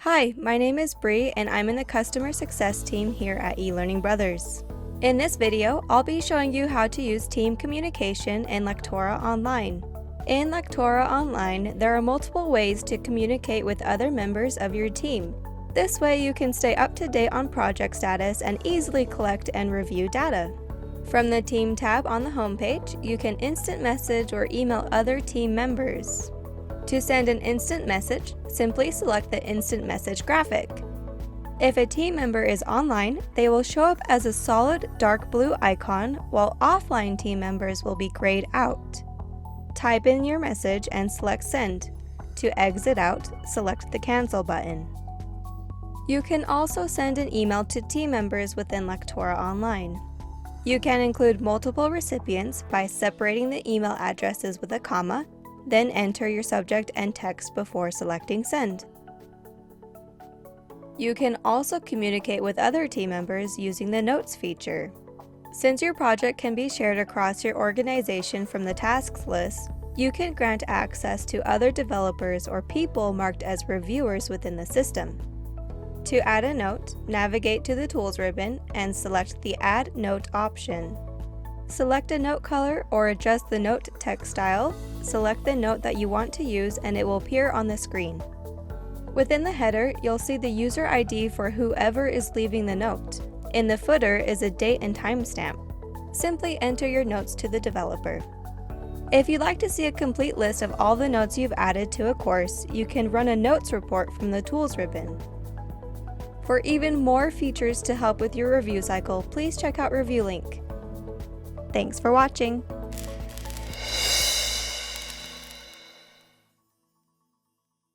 Hi, my name is Bree and I'm in the customer success team here at eLearning Brothers. In this video, I'll be showing you how to use team communication in Lectora Online. In Lectora Online, there are multiple ways to communicate with other members of your team. This way you can stay up to date on project status and easily collect and review data. From the Team tab on the homepage, you can instant message or email other team members. To send an instant message, simply select the instant message graphic. If a team member is online, they will show up as a solid dark blue icon, while offline team members will be grayed out. Type in your message and select Send. To exit out, select the Cancel button. You can also send an email to team members within Lectora Online. You can include multiple recipients by separating the email addresses with a comma, then enter your subject and text before selecting Send. You can also communicate with other team members using the Notes feature. Since your project can be shared across your organization from the tasks list, you can grant access to other developers or people marked as reviewers within the system. To add a note, navigate to the Tools ribbon and select the Add Note option. Select a note color or adjust the note text style. Select the note that you want to use and it will appear on the screen. Within the header, you'll see the user ID for whoever is leaving the note. In the footer is a date and timestamp. Simply enter your notes to the developer. If you'd like to see a complete list of all the notes you've added to a course, you can run a notes report from the Tools ribbon. For even more features to help with your review cycle, please check out Review Link. Thanks for watching!